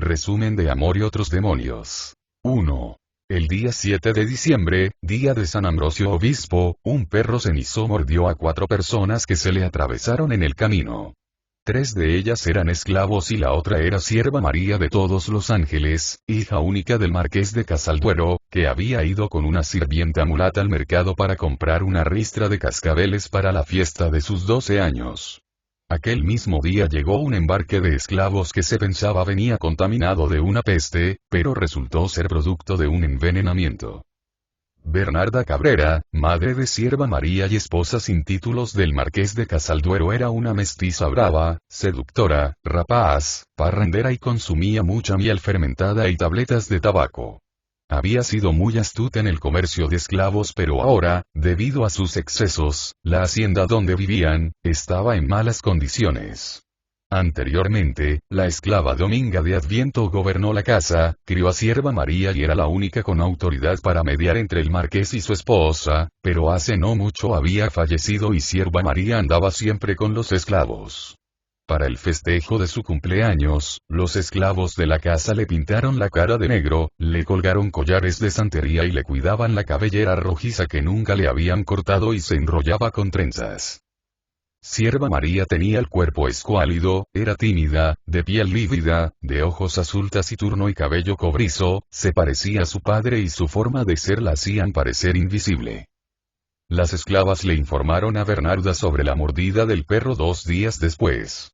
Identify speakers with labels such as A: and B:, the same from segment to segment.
A: Resumen de Amor y otros demonios. 1. El día 7 de diciembre, día de San Ambrosio Obispo, un perro cenizo mordió a 4 personas que se le atravesaron en el camino. 3 de ellas eran esclavos y la otra era sierva María de todos los ángeles, hija única del marqués de Casalduero, que había ido con una sirvienta mulata al mercado para comprar una ristra de cascabeles para la fiesta de sus 12 años. Aquel mismo día llegó un embarque de esclavos que se pensaba venía contaminado de una peste, pero resultó ser producto de un envenenamiento. Bernarda Cabrera, madre de sierva María y esposa sin títulos del marqués de Casalduero, era una mestiza brava, seductora, rapaz, parrandera y consumía mucha miel fermentada y tabletas de tabaco. Había sido muy astuta en el comercio de esclavos, pero ahora, debido a sus excesos, la hacienda donde vivían, estaba en malas condiciones. Anteriormente, la esclava Dominga de Adviento gobernó la casa, crió a sierva María y era la única con autoridad para mediar entre el marqués y su esposa, pero hace no mucho había fallecido y sierva María andaba siempre con los esclavos. Para el festejo de su cumpleaños, los esclavos de la casa le pintaron la cara de negro, le colgaron collares de santería y le cuidaban la cabellera rojiza que nunca le habían cortado y se enrollaba con trenzas. Sierva María tenía el cuerpo escuálido, era tímida, de piel lívida, de ojos azul taciturno y cabello cobrizo, se parecía a su padre y su forma de ser la hacían parecer invisible. Las esclavas le informaron a Bernarda sobre la mordida del perro 2 días después.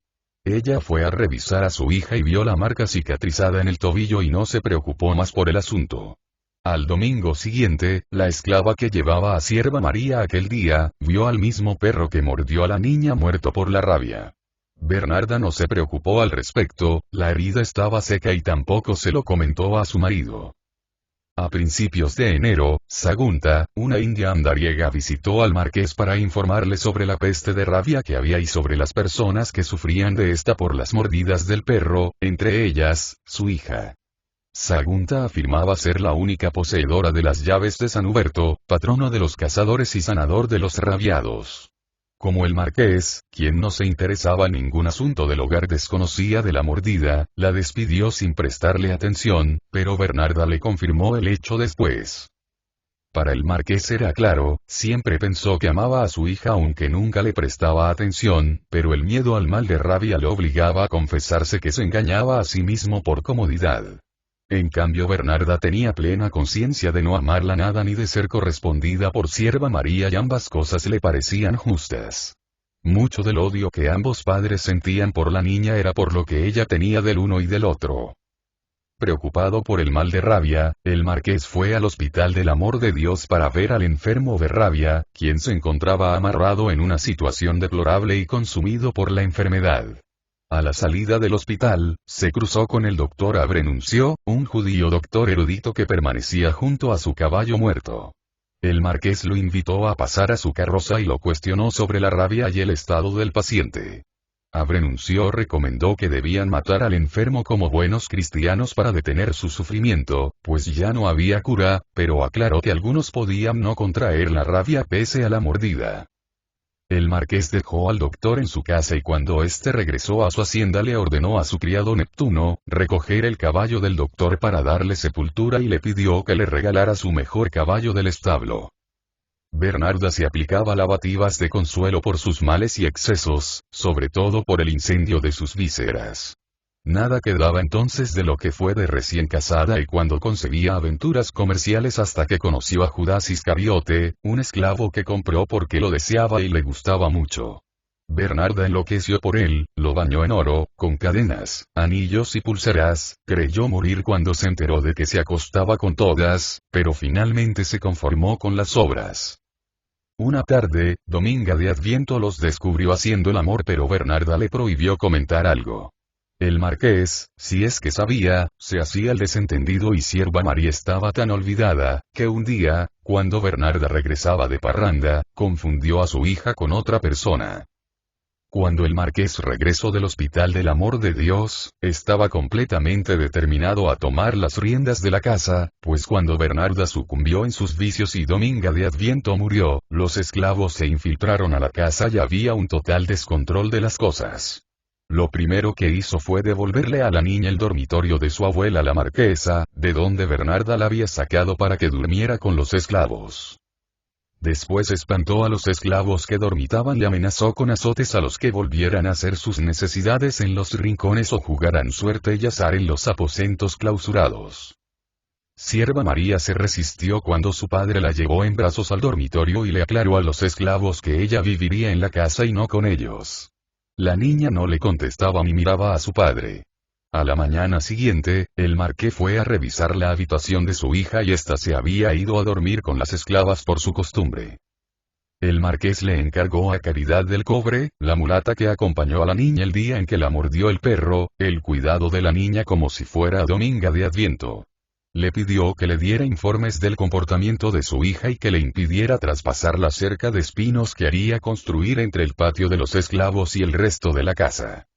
A: Ella fue a revisar a su hija y vio la marca cicatrizada en el tobillo y no se preocupó más por el asunto. Al domingo siguiente, la esclava que llevaba a sierva María aquel día, vio al mismo perro que mordió a la niña muerto por la rabia. Bernarda no se preocupó al respecto, la herida estaba seca y tampoco se lo comentó a su marido. A principios de enero, Sagunta, una india andariega, visitó al marqués para informarle sobre la peste de rabia que había y sobre las personas que sufrían de esta por las mordidas del perro, entre ellas, su hija. Sagunta afirmaba ser la única poseedora de las llaves de San Huberto, patrono de los cazadores y sanador de los rabiados. Como el marqués, quien no se interesaba en ningún asunto del hogar, desconocía de la mordida, la despidió sin prestarle atención, pero Bernarda le confirmó el hecho después. Para el marqués era claro, siempre pensó que amaba a su hija aunque nunca le prestaba atención, pero el miedo al mal de rabia lo obligaba a confesarse que se engañaba a sí mismo por comodidad. En cambio Bernarda tenía plena conciencia de no amarla nada ni de ser correspondida por sierva María y ambas cosas le parecían justas. Mucho del odio que ambos padres sentían por la niña era por lo que ella tenía del uno y del otro. Preocupado por el mal de rabia, el marqués fue al Hospital del Amor de Dios para ver al enfermo de rabia, quien se encontraba amarrado en una situación deplorable y consumido por la enfermedad. A la salida del hospital, se cruzó con el doctor Abrenuncio, un judío doctor erudito que permanecía junto a su caballo muerto. El marqués lo invitó a pasar a su carroza y lo cuestionó sobre la rabia y el estado del paciente. Abrenuncio recomendó que debían matar al enfermo como buenos cristianos para detener su sufrimiento, pues ya no había cura, pero aclaró que algunos podían no contraer la rabia pese a la mordida. El marqués dejó al doctor en su casa y cuando éste regresó a su hacienda le ordenó a su criado Neptuno, recoger el caballo del doctor para darle sepultura y le pidió que le regalara su mejor caballo del establo. Bernarda se aplicaba lavativas de consuelo por sus males y excesos, sobre todo por el incendio de sus vísceras. Nada quedaba entonces de lo que fue de recién casada y cuando concebía aventuras comerciales hasta que conoció a Judas Iscariote, un esclavo que compró porque lo deseaba y le gustaba mucho. Bernarda enloqueció por él, lo bañó en oro, con cadenas, anillos y pulseras, creyó morir cuando se enteró de que se acostaba con todas, pero finalmente se conformó con las obras. Una tarde, Dominga de Adviento los descubrió haciendo el amor, pero Bernarda le prohibió comentar algo. El marqués, si es que sabía, se hacía el desentendido y sierva María estaba tan olvidada, que un día, cuando Bernarda regresaba de parranda, confundió a su hija con otra persona. Cuando el marqués regresó del Hospital del Amor de Dios, estaba completamente determinado a tomar las riendas de la casa, pues cuando Bernarda sucumbió en sus vicios y Dominga de Adviento murió, los esclavos se infiltraron a la casa y había un total descontrol de las cosas. Lo primero que hizo fue devolverle a la niña el dormitorio de su abuela la marquesa, de donde Bernarda la había sacado para que durmiera con los esclavos. Después espantó a los esclavos que dormitaban y amenazó con azotes a los que volvieran a hacer sus necesidades en los rincones o jugaran suerte y azar en los aposentos clausurados. Sierva María se resistió cuando su padre la llevó en brazos al dormitorio y le aclaró a los esclavos que ella viviría en la casa y no con ellos. La niña no le contestaba ni miraba a su padre. A la mañana siguiente, el marqués fue a revisar la habitación de su hija y ésta se había ido a dormir con las esclavas por su costumbre. El marqués le encargó a Caridad del Cobre, la mulata que acompañó a la niña el día en que la mordió el perro, el cuidado de la niña como si fuera Dominga de Adviento. Le pidió que le diera informes del comportamiento de su hija y que le impidiera traspasar la cerca de espinos que haría construir entre el patio de los esclavos y el resto de la casa.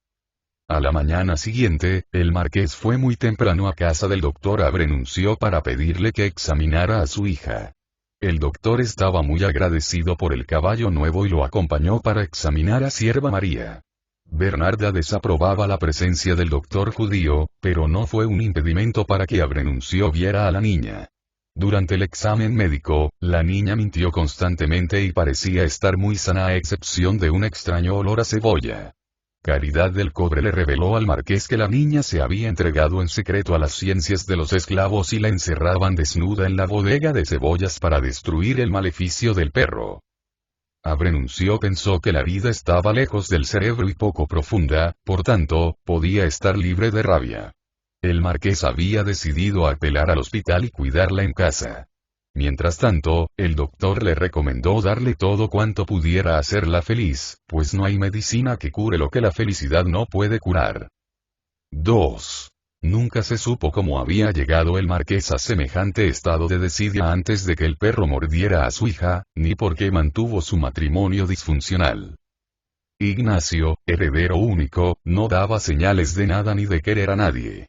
A: A la mañana siguiente, el marqués fue muy temprano a casa del doctor Abrenuncio para pedirle que examinara a su hija. El doctor estaba muy agradecido por el caballo nuevo y lo acompañó para examinar a Sierva María. Bernarda desaprobaba la presencia del doctor judío, pero no fue un impedimento para que Abrenuncio viera a la niña. Durante el examen médico, la niña mintió constantemente y parecía estar muy sana a excepción de un extraño olor a cebolla. Caridad del Cobre le reveló al marqués que la niña se había entregado en secreto a las ciencias de los esclavos y la encerraban desnuda en la bodega de cebollas para destruir el maleficio del perro. Abrenuncio pensó que la vida estaba lejos del cerebro y poco profunda, por tanto, podía estar libre de rabia. El marqués había decidido apelar al hospital y cuidarla en casa. Mientras tanto, el doctor le recomendó darle todo cuanto pudiera hacerla feliz, pues no hay medicina que cure lo que la felicidad no puede curar. 2. Nunca se supo cómo había llegado el marqués a semejante estado de desidia antes de que el perro mordiera a su hija, ni por qué mantuvo su matrimonio disfuncional. Ignacio, heredero único, no daba señales de nada ni de querer a nadie.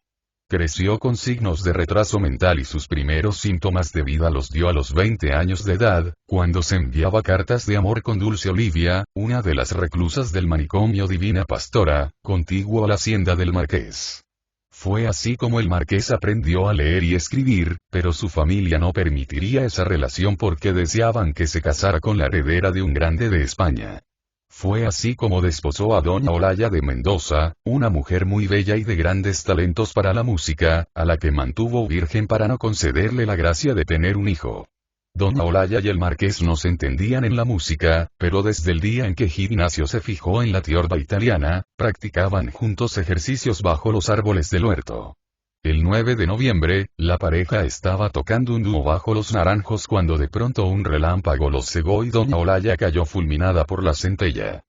A: Creció con signos de retraso mental y sus primeros síntomas de vida los dio a los 20 años de edad, cuando se enviaba cartas de amor con Dulce Olivia, una de las reclusas del manicomio Divina Pastora, contiguo a la hacienda del marqués. Fue así como el marqués aprendió a leer y escribir, pero su familia no permitiría esa relación porque deseaban que se casara con la heredera de un grande de España. Fue así como desposó a doña Olaya de Mendoza, una mujer muy bella y de grandes talentos para la música, a la que mantuvo virgen para no concederle la gracia de tener un hijo. Doña Olaya y el marqués no se entendían en la música, pero desde el día en que Ignacio se fijó en la tiorba italiana, practicaban juntos ejercicios bajo los árboles del huerto. El 9 de noviembre, la pareja estaba tocando un dúo bajo los naranjos cuando de pronto un relámpago los cegó y doña Olaya cayó fulminada por la centella.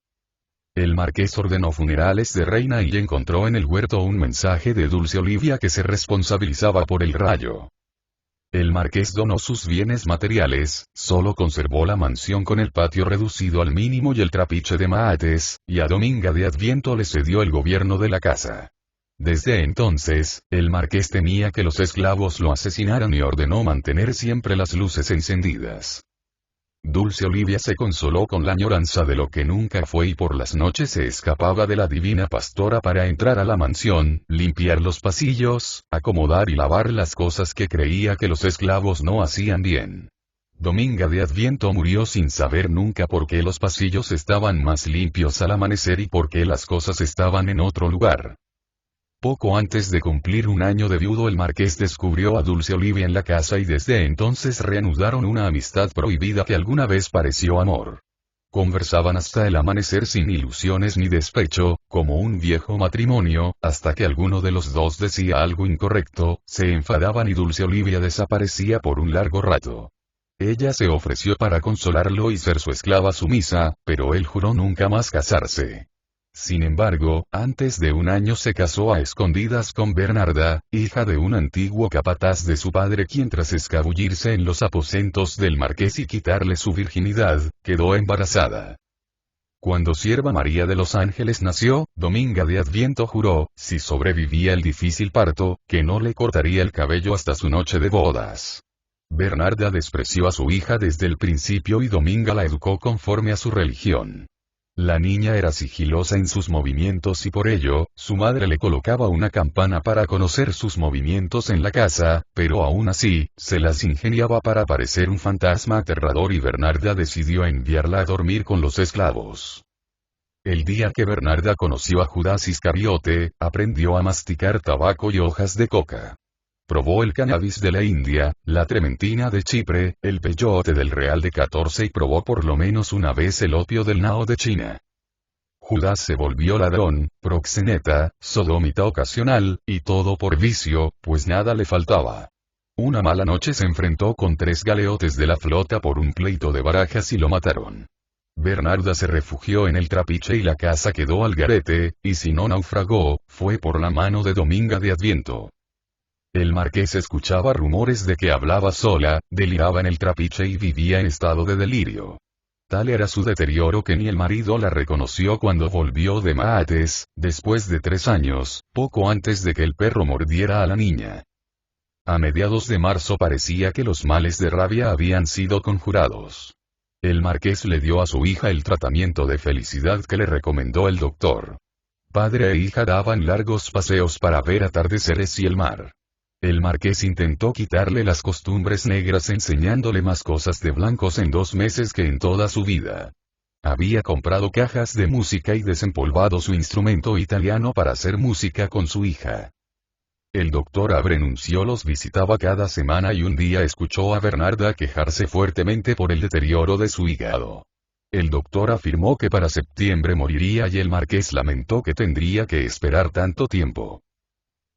A: El marqués ordenó funerales de reina y encontró en el huerto un mensaje de Dulce Olivia que se responsabilizaba por el rayo. El marqués donó sus bienes materiales, solo conservó la mansión con el patio reducido al mínimo y el trapiche de mahates, y a Dominga de Adviento le cedió el gobierno de la casa. Desde entonces, el marqués temía que los esclavos lo asesinaran y ordenó mantener siempre las luces encendidas. Dulce Olivia se consoló con la añoranza de lo que nunca fue y por las noches se escapaba de la Divina Pastora para entrar a la mansión, limpiar los pasillos, acomodar y lavar las cosas que creía que los esclavos no hacían bien. Dominga de Adviento murió sin saber nunca por qué los pasillos estaban más limpios al amanecer y por qué las cosas estaban en otro lugar. Poco antes de cumplir un año de viudo el marqués descubrió a Dulce Olivia en la casa y desde entonces reanudaron una amistad prohibida que alguna vez pareció amor. Conversaban hasta el amanecer sin ilusiones ni despecho, como un viejo matrimonio, hasta que alguno de los dos decía algo incorrecto, se enfadaban y Dulce Olivia desaparecía por un largo rato. Ella se ofreció para consolarlo y ser su esclava sumisa, pero él juró nunca más casarse. Sin embargo, antes de un año se casó a escondidas con Bernarda, hija de un antiguo capataz de su padre quien tras escabullirse en los aposentos del marqués y quitarle su virginidad, quedó embarazada. Cuando Sierva María de los Ángeles nació, Dominga de Adviento juró, si sobrevivía el difícil parto, que no le cortaría el cabello hasta su noche de bodas. Bernarda despreció a su hija desde el principio y Dominga la educó conforme a su religión. La niña era sigilosa en sus movimientos y por ello, su madre le colocaba una campana para conocer sus movimientos en la casa, pero aún así, se las ingeniaba para parecer un fantasma aterrador y Bernarda decidió enviarla a dormir con los esclavos. El día que Bernarda conoció a Judas Iscariote, aprendió a masticar tabaco y hojas de coca. Probó el cannabis de la India, la trementina de Chipre, el peyote del Real de 14 y probó por lo menos una vez el opio del Nao de China. Judas se volvió ladrón, proxeneta, sodómita ocasional, y todo por vicio, pues nada le faltaba. Una mala noche se enfrentó con 3 galeotes de la flota por un pleito de barajas y lo mataron. Bernarda se refugió en el trapiche y la casa quedó al garete, y si no naufragó, fue por la mano de Dominga de Adviento. El marqués escuchaba rumores de que hablaba sola, deliraba en el trapiche y vivía en estado de delirio. Tal era su deterioro que ni el marido la reconoció cuando volvió de Maates, después de 3 años, poco antes de que el perro mordiera a la niña. A mediados de marzo parecía que los males de rabia habían sido conjurados. El marqués le dio a su hija el tratamiento de felicidad que le recomendó el doctor. Padre e hija daban largos paseos para ver atardeceres y el mar. El marqués intentó quitarle las costumbres negras enseñándole más cosas de blancos en 2 meses que en toda su vida. Había comprado cajas de música y desempolvado su instrumento italiano para hacer música con su hija. El doctor Abrenuncio los visitaba cada semana y un día escuchó a Bernarda quejarse fuertemente por el deterioro de su hígado. El doctor afirmó que para septiembre moriría y el marqués lamentó que tendría que esperar tanto tiempo.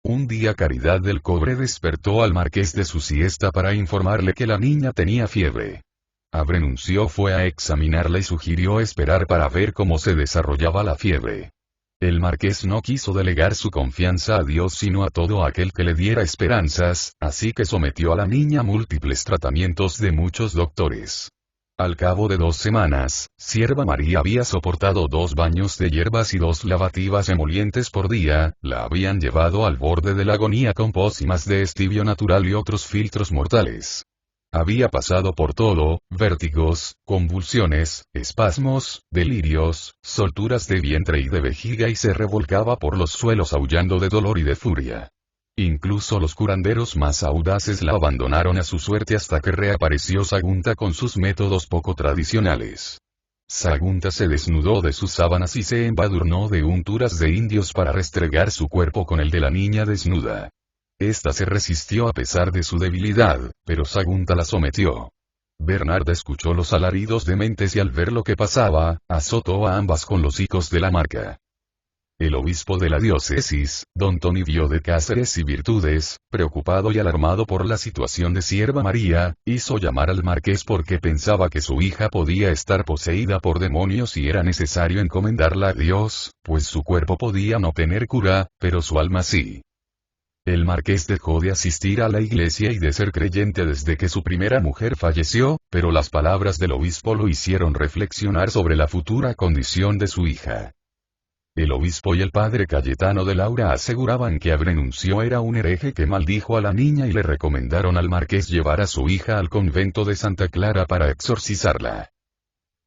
A: Un día Caridad del Cobre despertó al marqués de su siesta para informarle que la niña tenía fiebre. Abrenuncio fue a examinarla y sugirió esperar para ver cómo se desarrollaba la fiebre. El marqués no quiso delegar su confianza a Dios sino a todo aquel que le diera esperanzas, así que sometió a la niña a múltiples tratamientos de muchos doctores. Al cabo de 2 semanas, Sierva María había soportado 2 baños de hierbas y 2 lavativas emolientes por día, la habían llevado al borde de la agonía con pócimas de estivio natural y otros filtros mortales. Había pasado por todo, vértigos, convulsiones, espasmos, delirios, solturas de vientre y de vejiga y se revolcaba por los suelos aullando de dolor y de furia. Incluso los curanderos más audaces la abandonaron a su suerte hasta que reapareció Sagunta con sus métodos poco tradicionales. Sagunta se desnudó de sus sábanas y se embadurnó de unturas de indios para restregar su cuerpo con el de la niña desnuda. Esta se resistió a pesar de su debilidad, pero Sagunta la sometió. Bernarda escuchó los alaridos dementes y al ver lo que pasaba, azotó a ambas con los hocicos de la marca. El obispo de la diócesis, don Toribio de Cáceres y Virtudes, preocupado y alarmado por la situación de Sierva María, hizo llamar al marqués porque pensaba que su hija podía estar poseída por demonios y era necesario encomendarla a Dios, pues su cuerpo podía no tener cura, pero su alma sí. El marqués dejó de asistir a la iglesia y de ser creyente desde que su primera mujer falleció, pero las palabras del obispo lo hicieron reflexionar sobre la futura condición de su hija. El obispo y el padre Cayetano de Laura aseguraban que Abrenuncio era un hereje que maldijo a la niña y le recomendaron al marqués llevar a su hija al convento de Santa Clara para exorcizarla.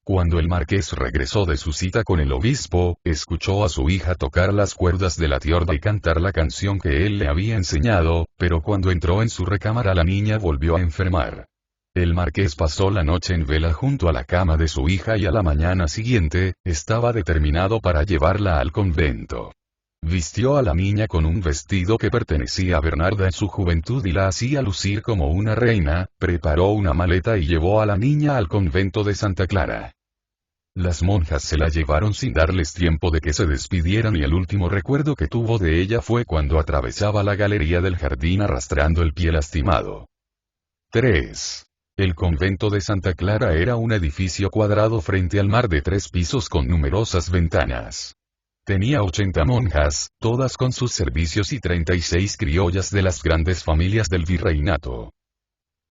A: Cuando el marqués regresó de su cita con el obispo, escuchó a su hija tocar las cuerdas de la tiorba y cantar la canción que él le había enseñado, pero cuando entró en su recámara la niña volvió a enfermar. El marqués pasó la noche en vela junto a la cama de su hija y a la mañana siguiente, estaba determinado para llevarla al convento. Vistió a la niña con un vestido que pertenecía a Bernarda en su juventud y la hacía lucir como una reina, preparó una maleta y llevó a la niña al convento de Santa Clara. Las monjas se la llevaron sin darles tiempo de que se despidieran y el último recuerdo que tuvo de ella fue cuando atravesaba la galería del jardín arrastrando el pie lastimado. 3. El convento de Santa Clara era un edificio cuadrado frente al mar de 3 pisos con numerosas ventanas. Tenía 80 monjas, todas con sus servicios y 36 criollas de las grandes familias del virreinato.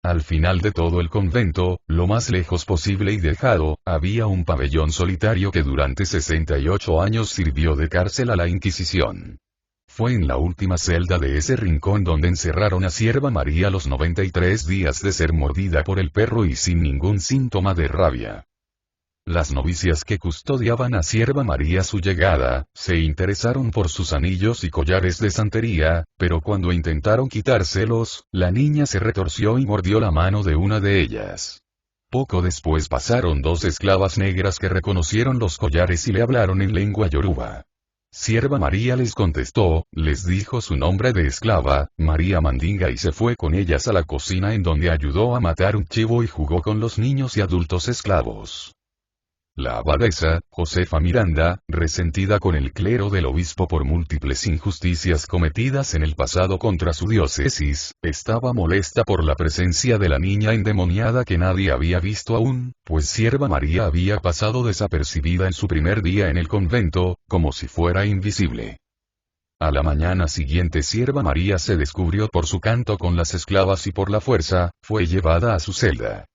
A: Al final de todo el convento, lo más lejos posible y dejado, había un pabellón solitario que durante 68 años sirvió de cárcel a la Inquisición. Fue en la última celda de ese rincón donde encerraron a Sierva María los 93 días de ser mordida por el perro y sin ningún síntoma de rabia. Las novicias que custodiaban a Sierva María su llegada, se interesaron por sus anillos y collares de santería, pero cuando intentaron quitárselos, la niña se retorció y mordió la mano de una de ellas. Poco después pasaron dos esclavas negras que reconocieron los collares y le hablaron en lengua yoruba. Sierva María les contestó, les dijo su nombre de esclava, María Mandinga, y se fue con ellas a la cocina en donde ayudó a matar un chivo y jugó con los niños y adultos esclavos. La abadesa, Josefa Miranda, resentida con el clero del obispo por múltiples injusticias cometidas en el pasado contra su diócesis, estaba molesta por la presencia de la niña endemoniada que nadie había visto aún, pues Sierva María había pasado desapercibida en su primer día en el convento, como si fuera invisible. A la mañana siguiente Sierva María se descubrió por su canto con las esclavas y por la fuerza, fue llevada a su celda.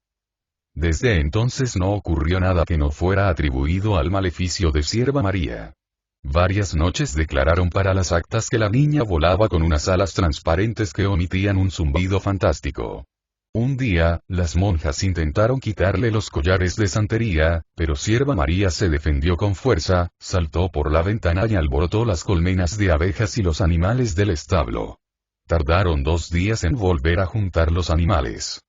A: Desde entonces no ocurrió nada que no fuera atribuido al maleficio de Sierva María. Varias noches declararon para las actas que la niña volaba con unas alas transparentes que emitían un zumbido fantástico. Un día, las monjas intentaron quitarle los collares de santería, pero Sierva María se defendió con fuerza, saltó por la ventana y alborotó las colmenas de abejas y los animales del establo. Tardaron 2 días en volver a juntar los animales.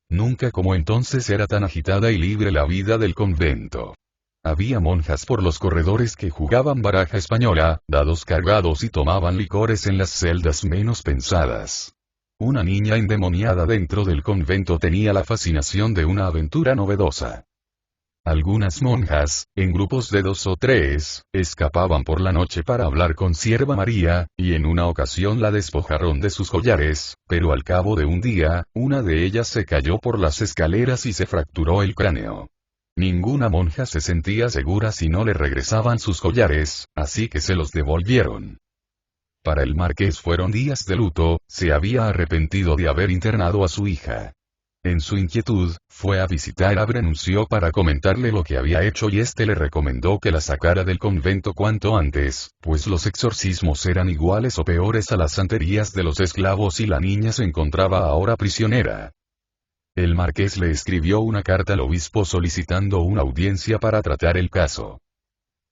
A: Nunca como entonces era tan agitada y libre la vida del convento. Había monjas por los corredores que jugaban baraja española, dados cargados y tomaban licores en las celdas menos pensadas. Una niña endemoniada dentro del convento tenía la fascinación de una aventura novedosa. Algunas monjas, en grupos de 2 o 3, escapaban por la noche para hablar con Sierva María, y en una ocasión la despojaron de sus collares, pero al cabo de un día, una de ellas se cayó por las escaleras y se fracturó el cráneo. Ninguna monja se sentía segura si no le regresaban sus collares, así que se los devolvieron. Para el marqués fueron días de luto, se había arrepentido de haber internado a su hija. En su inquietud, fue a visitar a Brenuncio para comentarle lo que había hecho y éste le recomendó que la sacara del convento cuanto antes, pues los exorcismos eran iguales o peores a las santerías de los esclavos y la niña se encontraba ahora prisionera. El marqués le escribió una carta al obispo solicitando una audiencia para tratar el caso.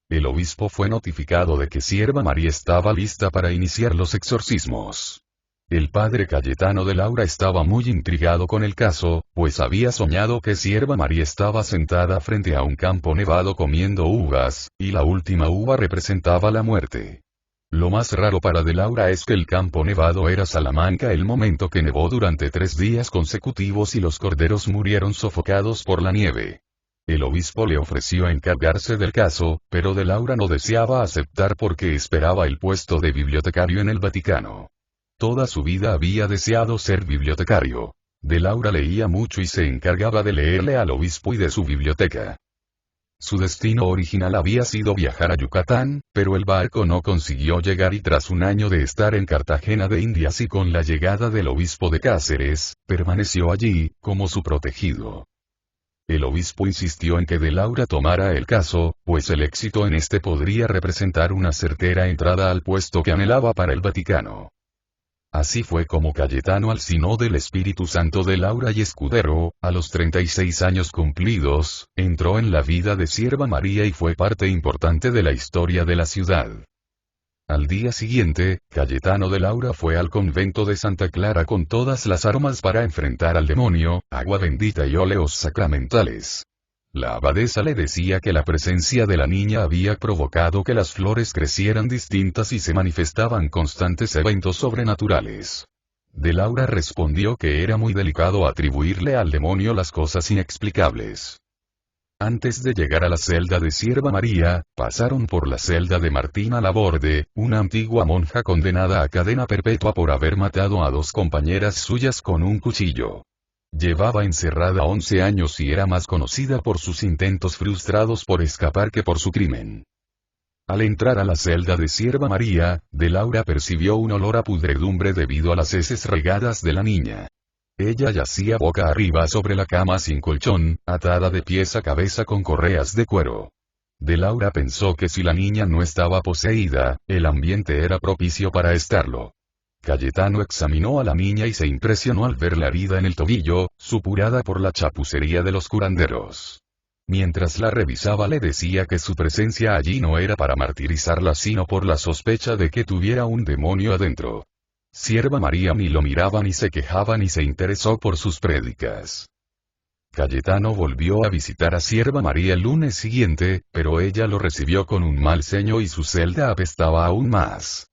A: El obispo fue notificado de que Sierva María estaba lista para iniciar los exorcismos. El padre Cayetano de Laura estaba muy intrigado con el caso, pues había soñado que Sierva María estaba sentada frente a un campo nevado comiendo uvas, y la última uva representaba la muerte. Lo más raro para de Laura es que el campo nevado era Salamanca el momento que nevó durante 3 días consecutivos y los corderos murieron sofocados por la nieve. El obispo le ofreció encargarse del caso, pero de Laura no deseaba aceptar porque esperaba el puesto de bibliotecario en el Vaticano. Toda su vida había deseado ser bibliotecario. De Laura leía mucho y se encargaba de leerle al obispo y de su biblioteca. Su destino original había sido viajar a Yucatán, pero el barco no consiguió llegar y tras un año de estar en Cartagena de Indias y con la llegada del obispo de Cáceres, permaneció allí, como su protegido. El obispo insistió en que de Laura tomara el caso, pues el éxito en este podría representar una certera entrada al puesto que anhelaba para el Vaticano. Así fue como Cayetano Alcinó del Espíritu Santo de Laura y Escudero, a los 36 años cumplidos, entró en la vida de Sierva María y fue parte importante de la historia de la ciudad. Al día siguiente, Cayetano de Laura fue al convento de Santa Clara con todas las armas para enfrentar al demonio, agua bendita y óleos sacramentales. La abadesa le decía que la presencia de la niña había provocado que las flores crecieran distintas y se manifestaban constantes eventos sobrenaturales. De Laura respondió que era muy delicado atribuirle al demonio las cosas inexplicables. Antes de llegar a la celda de Sierva María, pasaron por la celda de Martina Laborde, una antigua monja condenada a cadena perpetua por haber matado a 2 compañeras suyas con un cuchillo. Llevaba encerrada 11 años y era más conocida por sus intentos frustrados por escapar que por su crimen. Al entrar a la celda de Sierva María, de Laura percibió un olor a pudredumbre debido a las heces regadas de la niña. Ella yacía boca arriba sobre la cama sin colchón, atada de pies a cabeza con correas de cuero. De Laura pensó que si la niña no estaba poseída, el ambiente era propicio para estarlo. Cayetano examinó a la niña y se impresionó al ver la herida en el tobillo, supurada por la chapucería de los curanderos. Mientras la revisaba le decía que su presencia allí no era para martirizarla sino por la sospecha de que tuviera un demonio adentro. Sierva María ni lo miraba ni se quejaba ni se interesó por sus prédicas. Cayetano volvió a visitar a Sierva María el lunes siguiente, pero ella lo recibió con un mal ceño y su celda apestaba aún más.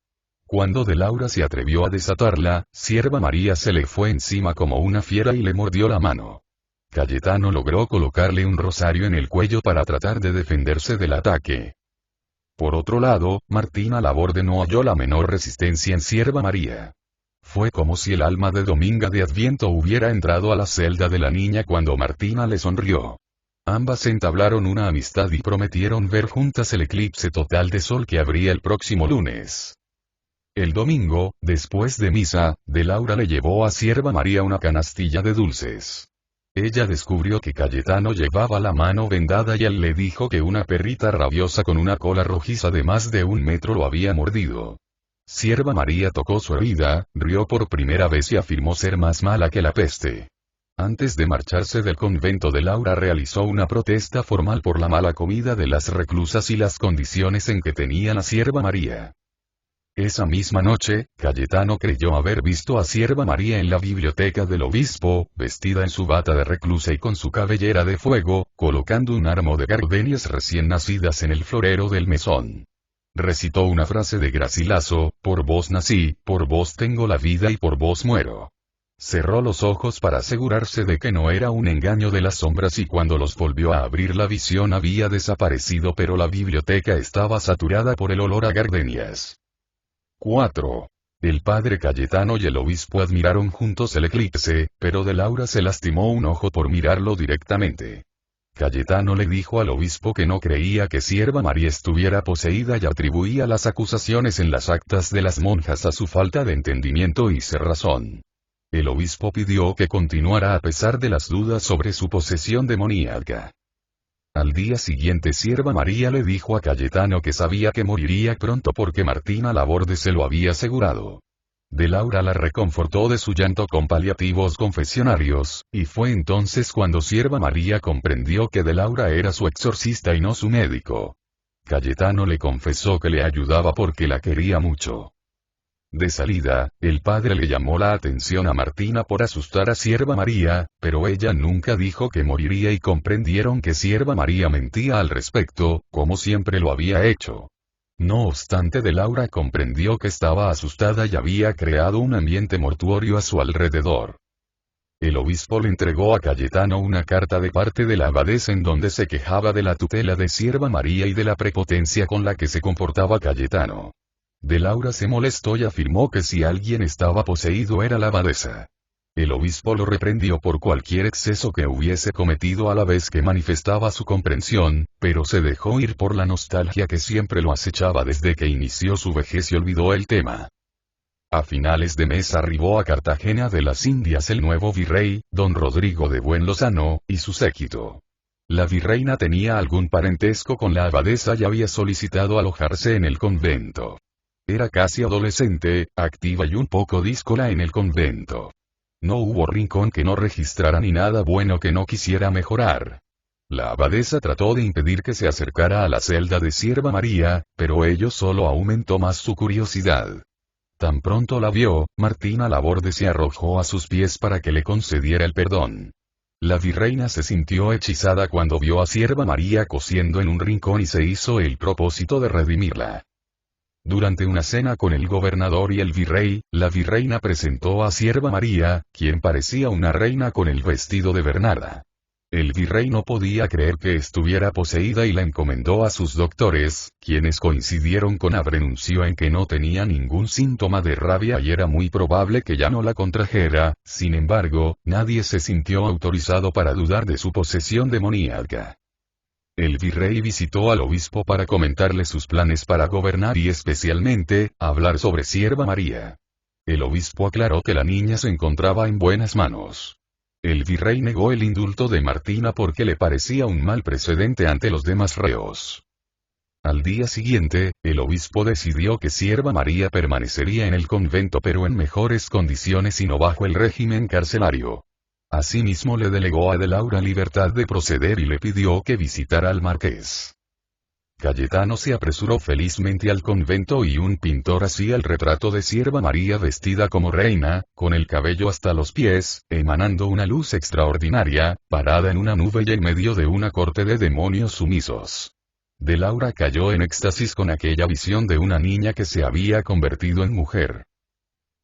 A: Cuando de Laura se atrevió a desatarla, Sierva María se le fue encima como una fiera y le mordió la mano. Cayetano logró colocarle un rosario en el cuello para tratar de defenderse del ataque. Por otro lado, Martina Laborde no halló la menor resistencia en Sierva María. Fue como si el alma de Dominga de Adviento hubiera entrado a la celda de la niña cuando Martina le sonrió. Ambas entablaron una amistad y prometieron ver juntas el eclipse total de sol que habría el próximo lunes. El domingo, después de misa, de Laura le llevó a Sierva María una canastilla de dulces. Ella descubrió que Cayetano llevaba la mano vendada y él le dijo que una perrita rabiosa con una cola rojiza de más de 1 metro lo había mordido. Sierva María tocó su herida, rió por primera vez y afirmó ser más mala que la peste. Antes de marcharse del convento de Laura realizó una protesta formal por la mala comida de las reclusas y las condiciones en que tenían a Sierva María. Esa misma noche, Cayetano creyó haber visto a Sierva María en la biblioteca del obispo, vestida en su bata de reclusa y con su cabellera de fuego, colocando un armo de gardenias recién nacidas en el florero del mesón. Recitó una frase de Garcilaso: por vos nací, por vos tengo la vida y por vos muero. Cerró los ojos para asegurarse de que no era un engaño de las sombras y cuando los volvió a abrir la visión había desaparecido pero la biblioteca estaba saturada por el olor a gardenias. 4. El padre Cayetano y el obispo admiraron juntos el eclipse, pero de Laura se lastimó un ojo por mirarlo directamente. Cayetano le dijo al obispo que no creía que Sierva María estuviera poseída y atribuía las acusaciones en las actas de las monjas a su falta de entendimiento y cerrazón. El obispo pidió que continuara a pesar de las dudas sobre su posesión demoníaca. Al día siguiente Sierva María le dijo a Cayetano que sabía que moriría pronto porque Martina Laborde se lo había asegurado. De Laura la reconfortó de su llanto con paliativos confesionarios, y fue entonces cuando Sierva María comprendió que de Laura era su exorcista y no su médico. Cayetano le confesó que le ayudaba porque la quería mucho. De salida, el padre le llamó la atención a Martina por asustar a Sierva María, pero ella nunca dijo que moriría y comprendieron que Sierva María mentía al respecto, como siempre lo había hecho. No obstante, de Laura comprendió que estaba asustada y había creado un ambiente mortuorio a su alrededor. El obispo le entregó a Cayetano una carta de parte de la abadesa en donde se quejaba de la tutela de Sierva María y de la prepotencia con la que se comportaba Cayetano. De Laura se molestó y afirmó que si alguien estaba poseído era la abadesa. El obispo lo reprendió por cualquier exceso que hubiese cometido a la vez que manifestaba su comprensión, pero se dejó ir por la nostalgia que siempre lo acechaba desde que inició su vejez y olvidó el tema. A finales de mes arribó a Cartagena de las Indias el nuevo virrey, don Rodrigo de Buen Lozano, y su séquito. La virreina tenía algún parentesco con la abadesa y había solicitado alojarse en el convento. Era casi adolescente, activa y un poco díscola en el convento. No hubo rincón que no registrara ni nada bueno que no quisiera mejorar. La abadesa trató de impedir que se acercara a la celda de Sierva María, pero ello solo aumentó más su curiosidad. Tan pronto la vio, Martina Laborde se arrojó a sus pies para que le concediera el perdón. La virreina se sintió hechizada cuando vio a Sierva María cosiendo en un rincón y se hizo el propósito de redimirla. Durante una cena con el gobernador y el virrey, la virreina presentó a Sierva María, quien parecía una reina con el vestido de Bernarda. El virrey no podía creer que estuviera poseída y la encomendó a sus doctores, quienes coincidieron con Abrenuncio en que no tenía ningún síntoma de rabia y era muy probable que ya no la contrajera. Sin embargo, nadie se sintió autorizado para dudar de su posesión demoníaca. El virrey visitó al obispo para comentarle sus planes para gobernar y especialmente, hablar sobre Sierva María. El obispo aclaró que la niña se encontraba en buenas manos. El virrey negó el indulto de Martina porque le parecía un mal precedente ante los demás reos. Al día siguiente, el obispo decidió que Sierva María permanecería en el convento pero en mejores condiciones y no bajo el régimen carcelario. Asimismo le delegó a de Laura libertad de proceder y le pidió que visitara al marqués. Cayetano se apresuró felizmente al convento y un pintor hacía el retrato de Sierva María vestida como reina, con el cabello hasta los pies, emanando una luz extraordinaria, parada en una nube y en medio de una corte de demonios sumisos. De Laura cayó en éxtasis con aquella visión de una niña que se había convertido en mujer.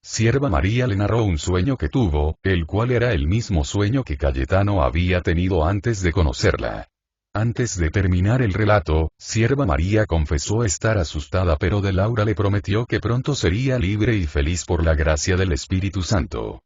A: Sierva María le narró un sueño que tuvo, el cual era el mismo sueño que Cayetano había tenido antes de conocerla. Antes de terminar el relato, Sierva María confesó estar asustada, pero de Laura le prometió que pronto sería libre y feliz por la gracia del Espíritu Santo.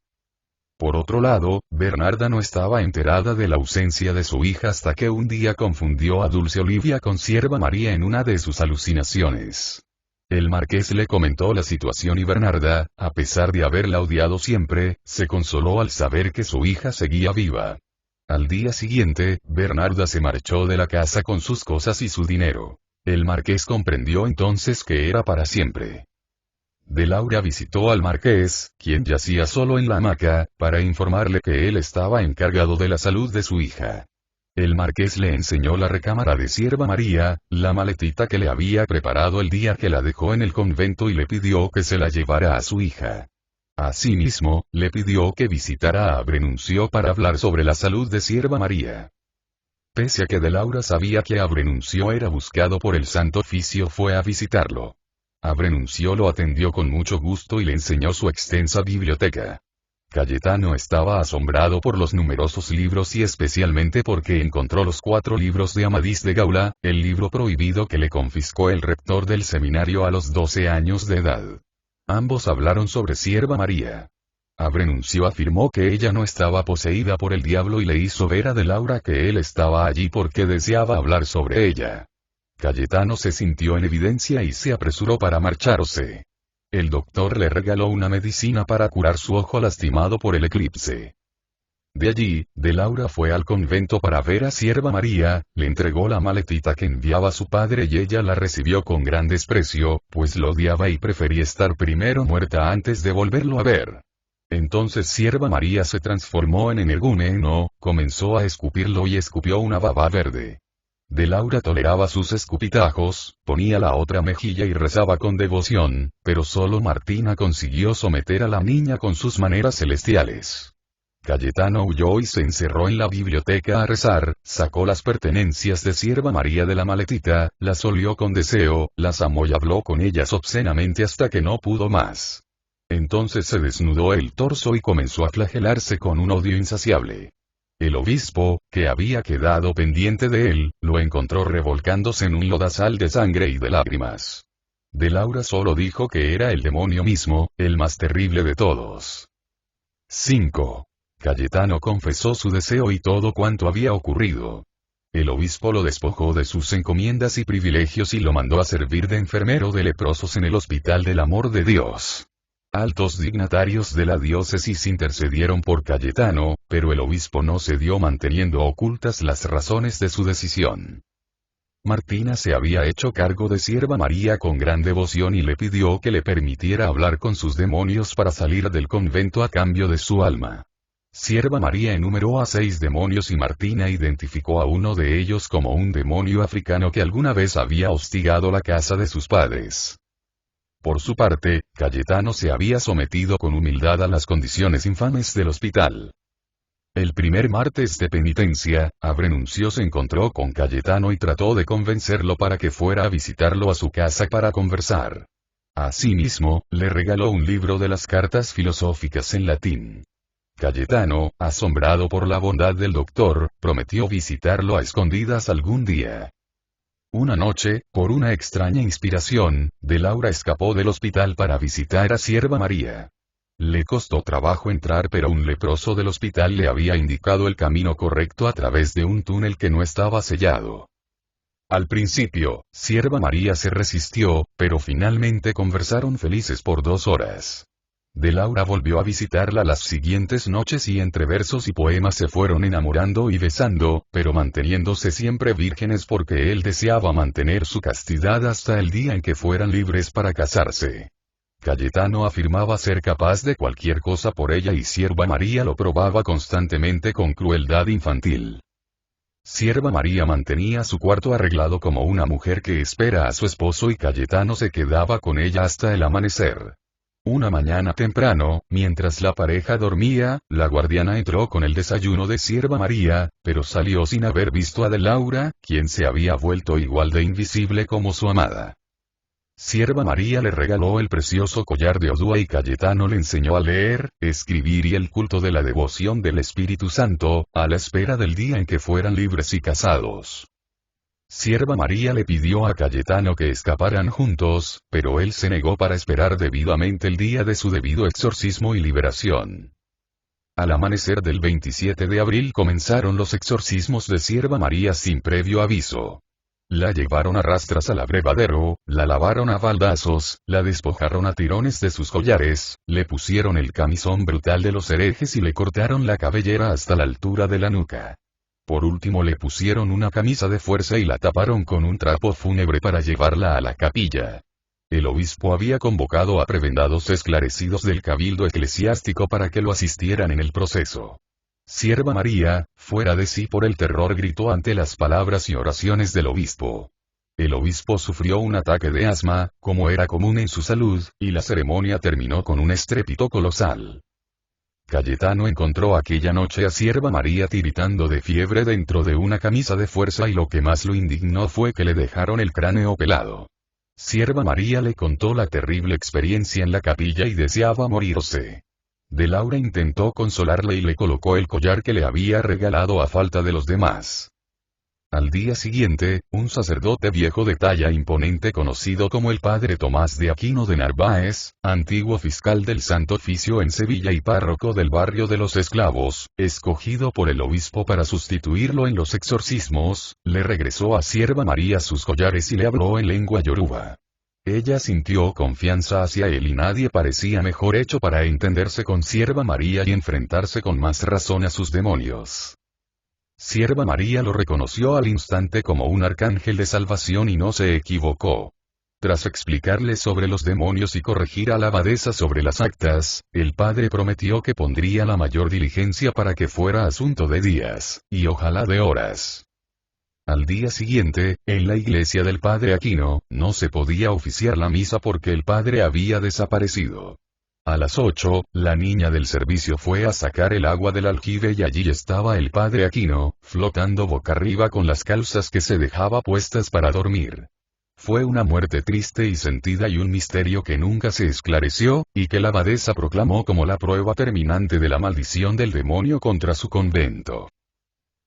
A: Por otro lado, Bernarda no estaba enterada de la ausencia de su hija hasta que un día confundió a Dulce Olivia con Sierva María en una de sus alucinaciones. El marqués le comentó la situación y Bernarda, a pesar de haberla odiado siempre, se consoló al saber que su hija seguía viva. Al día siguiente, Bernarda se marchó de la casa con sus cosas y su dinero. El marqués comprendió entonces que era para siempre. De Laura visitó al marqués, quien yacía solo en la hamaca, para informarle que él estaba encargado de la salud de su hija. El marqués le enseñó la recámara de Sierva María, la maletita que le había preparado el día que la dejó en el convento y le pidió que se la llevara a su hija. Asimismo, le pidió que visitara a Abrenuncio para hablar sobre la salud de Sierva María. Pese a que de Laura sabía que Abrenuncio era buscado por el Santo Oficio, fue a visitarlo. Abrenuncio lo atendió con mucho gusto y le enseñó su extensa biblioteca. Cayetano estaba asombrado por los numerosos libros y especialmente porque encontró los 4 libros de Amadís de Gaula, el libro prohibido que le confiscó el rector del seminario a los 12 años de edad. Ambos hablaron sobre Sierva María. Abrenuncio afirmó que ella no estaba poseída por el diablo y le hizo ver a de Laura que él estaba allí porque deseaba hablar sobre ella. Cayetano se sintió en evidencia y se apresuró para marcharse. El doctor le regaló una medicina para curar su ojo lastimado por el eclipse. De allí, de Laura fue al convento para ver a Sierva María, le entregó la maletita que enviaba su padre y ella la recibió con gran desprecio, pues lo odiaba y prefería estar primero muerta antes de volverlo a ver. Entonces Sierva María se transformó en energúmeno, comenzó a escupirlo y escupió una baba verde. De Laura toleraba sus escupitajos, ponía la otra mejilla y rezaba con devoción, pero solo Martina consiguió someter a la niña con sus maneras celestiales. Cayetano huyó y se encerró en la biblioteca a rezar, sacó las pertenencias de Sierva María de la maletita, las olió con deseo, las amó y habló con ellas obscenamente hasta que no pudo más. Entonces se desnudó el torso y comenzó a flagelarse con un odio insaciable. El obispo, que había quedado pendiente de él, lo encontró revolcándose en un lodazal de sangre y de lágrimas. De Laura solo dijo que era el demonio mismo, el más terrible de todos. 5. Cayetano confesó su deseo y todo cuanto había ocurrido. El obispo lo despojó de sus encomiendas y privilegios y lo mandó a servir de enfermero de leprosos en el Hospital del Amor de Dios. Altos dignatarios de la diócesis intercedieron por Cayetano, pero el obispo no cedió manteniendo ocultas las razones de su decisión. Martina se había hecho cargo de Sierva María con gran devoción y le pidió que le permitiera hablar con sus demonios para salir del convento a cambio de su alma. Sierva María enumeró a 6 demonios y Martina identificó a uno de ellos como un demonio africano que alguna vez había hostigado la casa de sus padres. Por su parte, Cayetano se había sometido con humildad a las condiciones infames del hospital. El primer martes de penitencia, Abrenuncio se encontró con Cayetano y trató de convencerlo para que fuera a visitarlo a su casa para conversar. Asimismo, le regaló un libro de las cartas filosóficas en latín. Cayetano, asombrado por la bondad del doctor, prometió visitarlo a escondidas algún día. Una noche, por una extraña inspiración, de Laura escapó del hospital para visitar a Sierva María. Le costó trabajo entrar, pero un leproso del hospital le había indicado el camino correcto a través de un túnel que no estaba sellado. Al principio, Sierva María se resistió, pero finalmente conversaron felices por 2 horas. De Laura volvió a visitarla las siguientes noches y entre versos y poemas se fueron enamorando y besando, pero manteniéndose siempre vírgenes porque él deseaba mantener su castidad hasta el día en que fueran libres para casarse. Cayetano afirmaba ser capaz de cualquier cosa por ella y Sierva María lo probaba constantemente con crueldad infantil. Sierva María mantenía su cuarto arreglado como una mujer que espera a su esposo y Cayetano se quedaba con ella hasta el amanecer. Una mañana temprano, mientras la pareja dormía, la guardiana entró con el desayuno de Sierva María, pero salió sin haber visto a de Laura, quien se había vuelto igual de invisible como su amada. Sierva María le regaló el precioso collar de Odúa y Cayetano le enseñó a leer, escribir y el culto de la devoción del Espíritu Santo, a la espera del día en que fueran libres y casados. Sierva María le pidió a Cayetano que escaparan juntos, pero él se negó para esperar debidamente el día de su debido exorcismo y liberación. Al amanecer del 27 de abril comenzaron los exorcismos de Sierva María sin previo aviso. La llevaron a rastras al abrevadero, la lavaron a baldazos, la despojaron a tirones de sus collares, le pusieron el camisón brutal de los herejes y le cortaron la cabellera hasta la altura de la nuca. Por último le pusieron una camisa de fuerza y la taparon con un trapo fúnebre para llevarla a la capilla. El obispo había convocado a prebendados esclarecidos del cabildo eclesiástico para que lo asistieran en el proceso. Sierva María, fuera de sí por el terror, gritó ante las palabras y oraciones del obispo. El obispo sufrió un ataque de asma, como era común en su salud, y la ceremonia terminó con un estrépito colosal. Cayetano encontró aquella noche a Sierva María tiritando de fiebre dentro de una camisa de fuerza y lo que más lo indignó fue que le dejaron el cráneo pelado. Sierva María le contó la terrible experiencia en la capilla y deseaba morirse. De Laura intentó consolarle y le colocó el collar que le había regalado a falta de los demás. Al día siguiente, un sacerdote viejo de talla imponente conocido como el padre Tomás de Aquino de Narváez, antiguo fiscal del Santo Oficio en Sevilla y párroco del barrio de los Esclavos, escogido por el obispo para sustituirlo en los exorcismos, le regresó a Sierva María sus collares y le habló en lengua yoruba. Ella sintió confianza hacia él y nadie parecía mejor hecho para entenderse con Sierva María y enfrentarse con más razón a sus demonios. Sierva María lo reconoció al instante como un arcángel de salvación y no se equivocó. Tras explicarle sobre los demonios y corregir a la abadesa sobre las actas, el padre prometió que pondría la mayor diligencia para que fuera asunto de días, y ojalá de horas. Al día siguiente, en la iglesia del padre Aquino, no se podía oficiar la misa porque el padre había desaparecido. A las 8, la niña del servicio fue a sacar el agua del aljibe y allí estaba el padre Aquino, flotando boca arriba con las calzas que se dejaba puestas para dormir. Fue una muerte triste y sentida y un misterio que nunca se esclareció, y que la abadesa proclamó como la prueba terminante de la maldición del demonio contra su convento.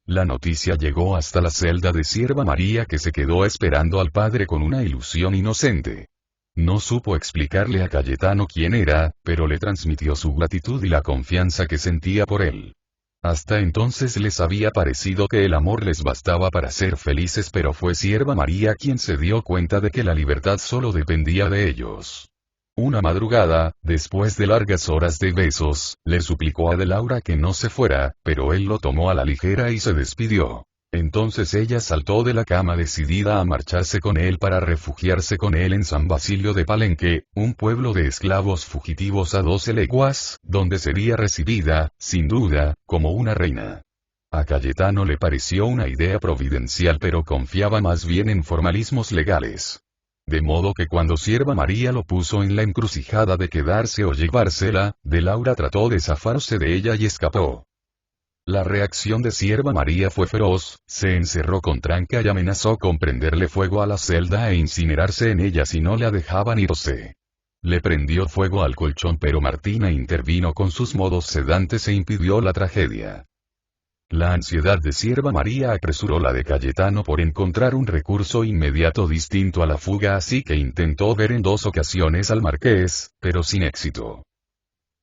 A: La noticia llegó hasta la celda de Sierva María, que se quedó esperando al padre con una ilusión inocente. No supo explicarle a Cayetano quién era, pero le transmitió su gratitud y la confianza que sentía por él. Hasta entonces les había parecido que el amor les bastaba para ser felices, pero fue Sierva María quien se dio cuenta de que la libertad solo dependía de ellos. Una madrugada, después de largas horas de besos, le suplicó a de Laura que no se fuera, pero él lo tomó a la ligera y se despidió. Entonces ella saltó de la cama decidida a marcharse con él para refugiarse con él en San Basilio de Palenque, un pueblo de esclavos fugitivos a 12 leguas, donde sería recibida, sin duda, como una reina. A Cayetano le pareció una idea providencial, pero confiaba más bien en formalismos legales. De modo que cuando Sierva María lo puso en la encrucijada de quedarse o llevársela, de Laura trató de zafarse de ella y escapó. La reacción de Sierva María fue feroz, se encerró con tranca y amenazó con prenderle fuego a la celda e incinerarse en ella si no la dejaban irse. Le prendió fuego al colchón, pero Martina intervino con sus modos sedantes e impidió la tragedia. La ansiedad de Sierva María apresuró la de Cayetano por encontrar un recurso inmediato distinto a la fuga, así que intentó ver en 2 ocasiones al marqués, pero sin éxito.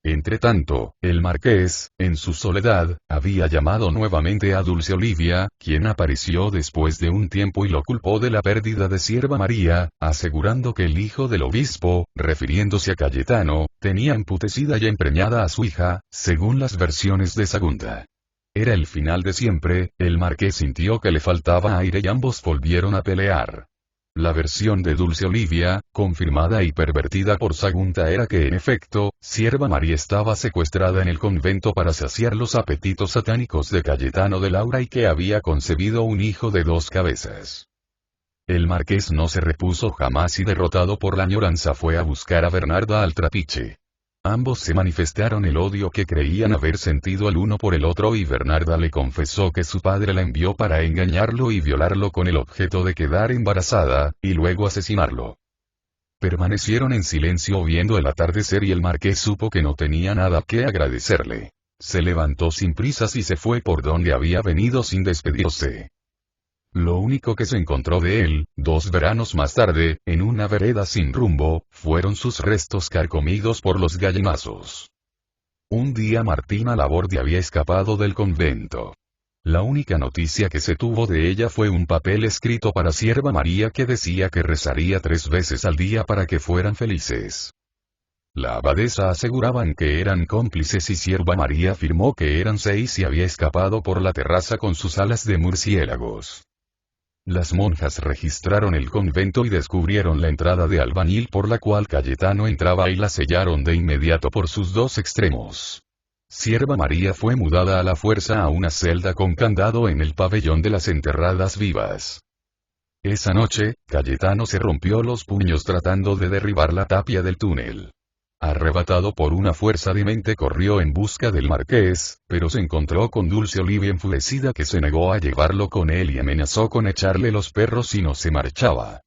A: Entretanto, el marqués, en su soledad, había llamado nuevamente a Dulce Olivia, quien apareció después de un tiempo y lo culpó de la pérdida de Sierva María, asegurando que el hijo del obispo, refiriéndose a Cayetano, tenía emputecida y empreñada a su hija, según las versiones de Sagunda. Era el final de siempre, el marqués sintió que le faltaba aire y ambos volvieron a pelear. La versión de Dulce Olivia, confirmada y pervertida por Sagunta, era que en efecto, Sierva María estaba secuestrada en el convento para saciar los apetitos satánicos de Cayetano de Laura y que había concebido un hijo de 2 cabezas. El marqués no se repuso jamás y derrotado por la añoranza fue a buscar a Bernarda al trapiche. Ambos se manifestaron el odio que creían haber sentido el uno por el otro y Bernarda le confesó que su padre la envió para engañarlo y violarlo con el objeto de quedar embarazada, y luego asesinarlo. Permanecieron en silencio viendo el atardecer y el marqués supo que no tenía nada que agradecerle. Se levantó sin prisas y se fue por donde había venido sin despedirse. Lo único que se encontró de él, 2 veranos más tarde, en una vereda sin rumbo, fueron sus restos carcomidos por los gallinazos. Un día Martina Laborde había escapado del convento. La única noticia que se tuvo de ella fue un papel escrito para Sierva María que decía que rezaría 3 veces al día para que fueran felices. La abadesa aseguraban que eran cómplices y Sierva María afirmó que eran 6 y había escapado por la terraza con sus alas de murciélagos. Las monjas registraron el convento y descubrieron la entrada de albañil por la cual Cayetano entraba y la sellaron de inmediato por sus 2 extremos. Sierva María fue mudada a la fuerza a una celda con candado en el pabellón de las enterradas vivas. Esa noche, Cayetano se rompió los puños tratando de derribar la tapia del túnel. Arrebatado por una fuerza demente corrió en busca del marqués, pero se encontró con Dulce Olivia enfurecida que se negó a llevarlo con él y amenazó con echarle los perros si no se marchaba.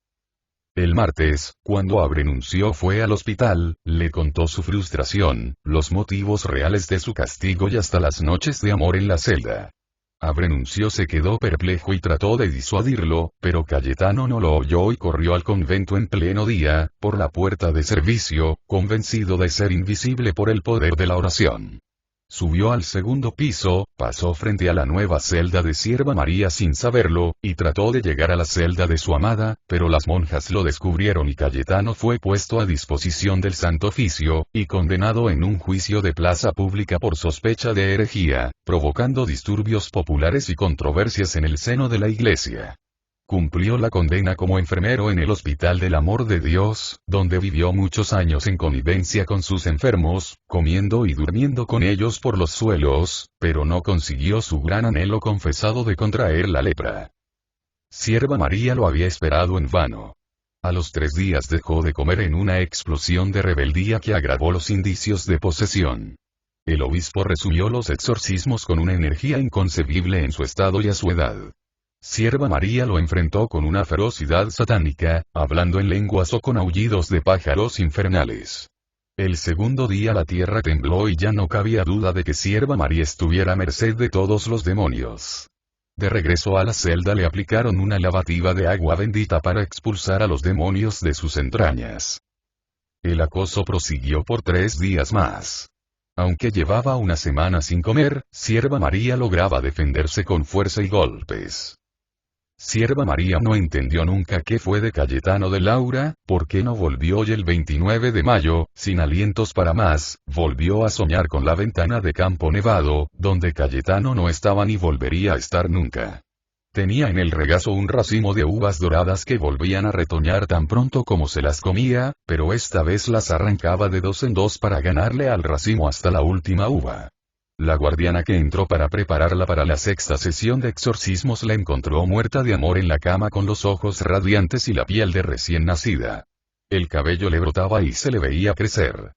A: El martes, cuando Abrenuncio fue al hospital, le contó su frustración, los motivos reales de su castigo y hasta las noches de amor en la celda. Abrenuncio se quedó perplejo y trató de disuadirlo, pero Cayetano no lo oyó y corrió al convento en pleno día, por la puerta de servicio, convencido de ser invisible por el poder de la oración. Subió al 2º piso, pasó frente a la nueva celda de Sierva María sin saberlo, y trató de llegar a la celda de su amada, pero las monjas lo descubrieron y Cayetano fue puesto a disposición del Santo Oficio, y condenado en un juicio de plaza pública por sospecha de herejía, provocando disturbios populares y controversias en el seno de la Iglesia. Cumplió la condena como enfermero en el Hospital del Amor de Dios, donde vivió muchos años en connivencia con sus enfermos, comiendo y durmiendo con ellos por los suelos, pero no consiguió su gran anhelo confesado de contraer la lepra. Sierva María lo había esperado en vano. A los 3 días dejó de comer en una explosión de rebeldía que agravó los indicios de posesión. El obispo resumió los exorcismos con una energía inconcebible en su estado y a su edad. Sierva María lo enfrentó con una ferocidad satánica, hablando en lenguas o con aullidos de pájaros infernales. El 2º día la tierra tembló y ya no cabía duda de que Sierva María estuviera a merced de todos los demonios. De regreso a la celda le aplicaron una lavativa de agua bendita para expulsar a los demonios de sus entrañas. El acoso prosiguió por 3 días más. Aunque llevaba una semana sin comer, Sierva María lograba defenderse con fuerza y golpes. Sierva María no entendió nunca qué fue de Cayetano de Laura, por qué no volvió y el 29 de mayo, sin alientos para más, volvió a soñar con la ventana de Campo Nevado, donde Cayetano no estaba ni volvería a estar nunca. Tenía en el regazo un racimo de uvas doradas que volvían a retoñar tan pronto como se las comía, pero esta vez las arrancaba de 2 en 2 para ganarle al racimo hasta la última uva. La guardiana que entró para prepararla para la 6ª sesión de exorcismos la encontró muerta de amor en la cama con los ojos radiantes y la piel de recién nacida. El cabello le brotaba y se le veía crecer.